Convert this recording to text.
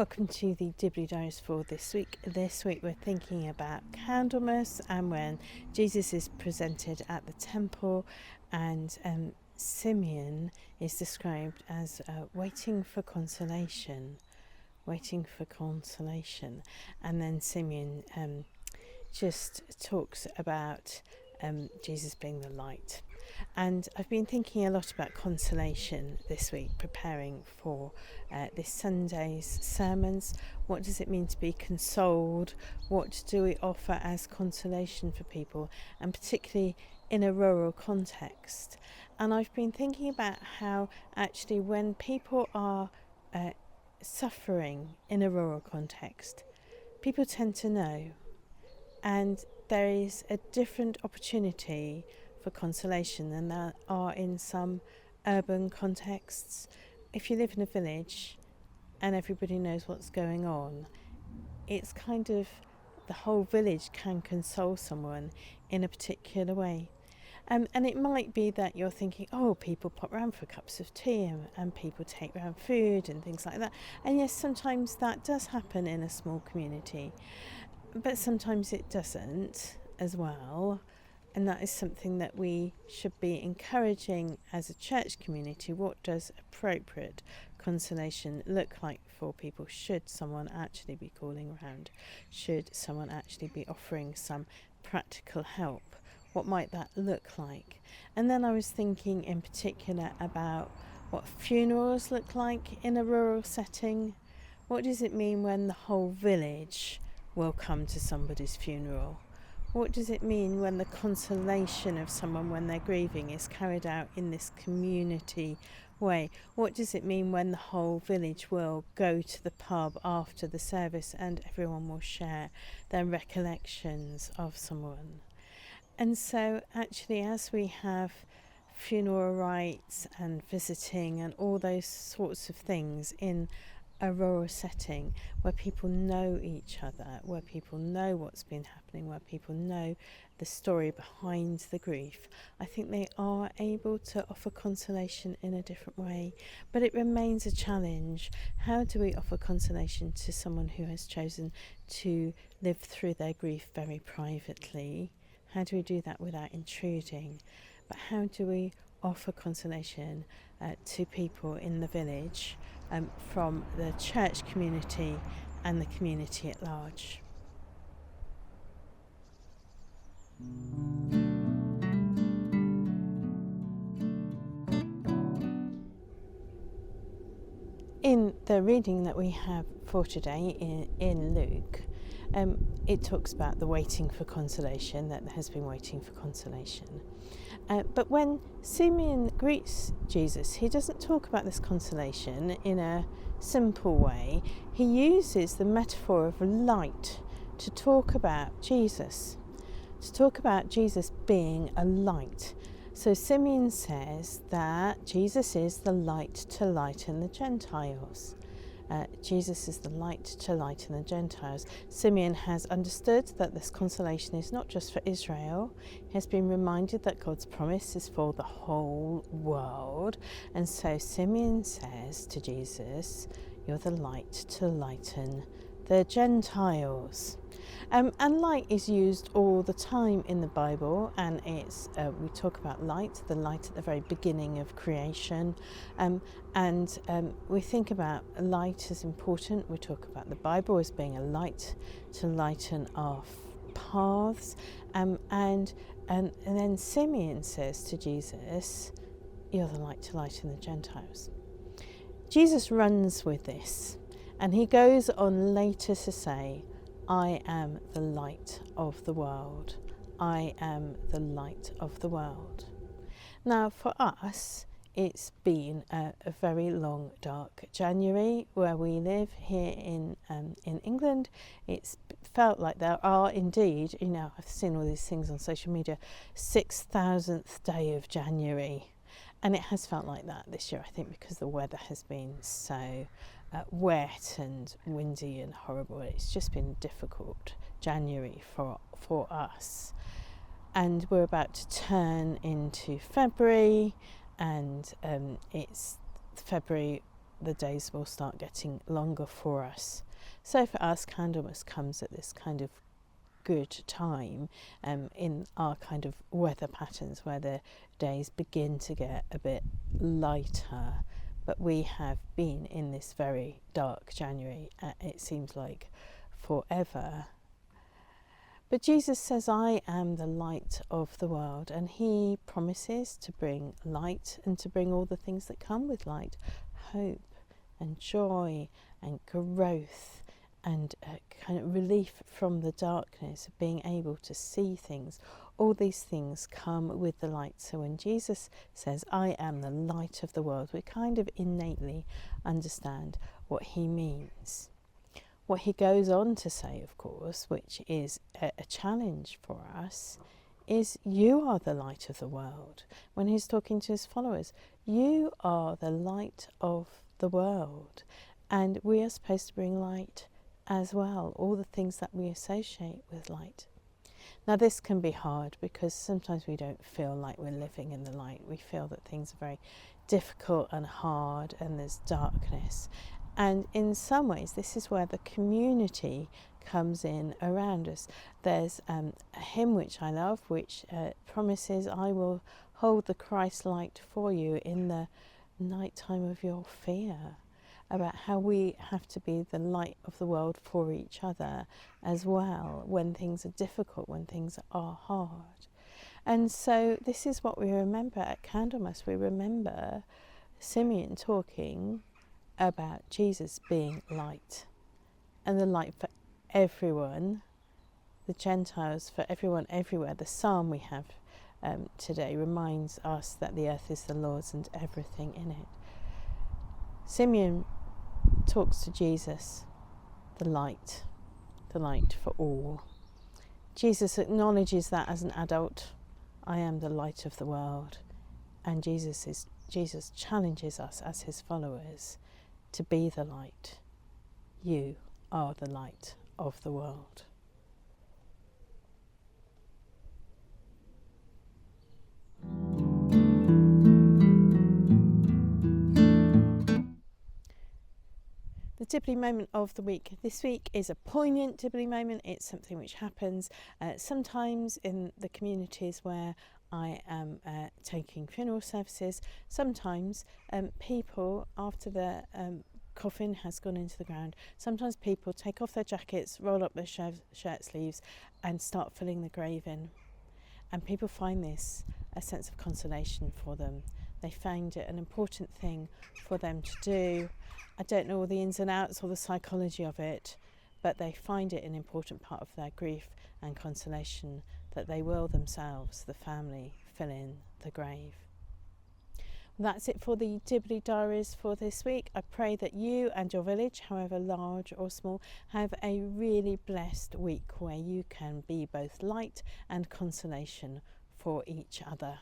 Welcome to the Dibley Diaries for this week. This week we're thinking about Candlemas and when Jesus is presented at the temple, and Simeon is described as waiting for consolation. And then Simeon just talks about Jesus being the light. And I've been thinking a lot about consolation this week, preparing for this Sunday's sermons. What does it mean to be consoled? What do we offer as consolation for people, and particularly in a rural context? And I've been thinking about how actually when people are suffering in a rural context, people tend to know, and there is a different opportunity for consolation than there are in some urban contexts. If you live in a village and everybody knows what's going on, it's kind of the whole village can console someone in a particular way. And it might be that you're thinking, oh, people pop round for cups of tea and people take round food and things like that. And yes, sometimes that does happen in a small community, but sometimes it doesn't as well. And that is something that we should be encouraging as a church community. What does appropriate consolation look like for people? Should someone actually be calling around? Should someone actually be offering some practical help? What might that look like? And then I was thinking in particular about what funerals look like in a rural setting. What does it mean when the whole village will come to somebody's funeral? What does it mean when the consolation of someone when they're grieving is carried out in this community way? What does it mean when the whole village will go to the pub after the service and everyone will share their recollections of someone? And so actually, as we have funeral rites and visiting and all those sorts of things in a rural setting where people know each other, where people know what's been happening, where people know the story behind the grief, I think they are able to offer consolation in a different way. But it remains a challenge. How do we offer consolation to someone who has chosen to live through their grief very privately? How do we do that without intruding? But how do we offer consolation to people in the village from the church community and the community at large? In the reading that we have for today in Luke, it talks about the waiting for consolation, that there has been waiting for consolation. But when Simeon greets Jesus, he doesn't talk about this consolation in a simple way. He uses the metaphor of light to talk about Jesus, being a light. So Simeon says that Jesus is the light to lighten the Gentiles. Jesus is the light to lighten the Gentiles. Simeon has understood that this consolation is not just for Israel. He has been reminded that God's promise is for the whole world. And so Simeon says to Jesus, you're the light to lighten the Gentiles. And light is used all the time in the Bible, and it's we talk about light, the light at the very beginning of creation, and we think about light as important. We talk about the Bible as being a light to lighten our paths, and then Simeon says to Jesus, you're the light to lighten the Gentiles. Jesus runs with this, and he goes on later to say, I am the light of the world. I am the light of the world. Now, for us, it's been a very long, dark January where we live here in England. It's felt like there are indeed, I've seen all these things on social media, 6,000th day of January. And it has felt like that this year, I think, because the weather has been so wet and windy and horrible. It's just been a difficult January for us. And we're about to turn into February, and it's February the days will start getting longer for us. So for us, Candlemas comes at this kind of good time in our kind of weather patterns, where the days begin to get a bit lighter. But we have been in this very dark January, it seems like forever. But Jesus says, I am the light of the world, and he promises to bring light and to bring all the things that come with light: hope and joy and growth and kind of relief from the darkness, of being able to see things. All these things come with the light. So when Jesus says, I am the light of the world, we kind of innately understand what he means. What he goes on to say, of course, which is a challenge for us, is you are the light of the world. When he's talking to his followers, you are the light of the world. And we are supposed to bring light as well, all the things that we associate with light. Now this can be hard, because sometimes we don't feel like we're living in the light. We feel that things are very difficult and hard, and there's darkness. And in some ways, this is where the community comes in around us. There's a hymn which I love, which promises, I will hold the Christ light for you in the night time of your fear, about how we have to be the light of the world for each other as well, when things are difficult, when things are hard. And so this is what we remember at Candlemas. We remember Simeon talking about Jesus being light, and the light for everyone, the Gentiles, for everyone everywhere. The psalm we have today reminds us that the earth is the Lord's and everything in it. Simeon talks to Jesus, the light for all. Jesus acknowledges that as an adult, I am the light of the world. And Jesus challenges us as his followers to be the light. You are the light of the world. The Dibley moment of the week this week is a poignant Dibley moment. It's something which happens sometimes in the communities where I am taking funeral services. Sometimes people, after the coffin has gone into the ground, sometimes people take off their jackets, roll up their shirt sleeves and start filling the grave in. And people find this a sense of consolation for them. They find it an important thing for them to do. I don't know all the ins and outs or the psychology of it, but they find it an important part of their grief and consolation that they will themselves, the family, fill in the grave. Well, that's it for the Dibley Diaries for this week. I pray that you and your village, however large or small, have a really blessed week where you can be both light and consolation for each other.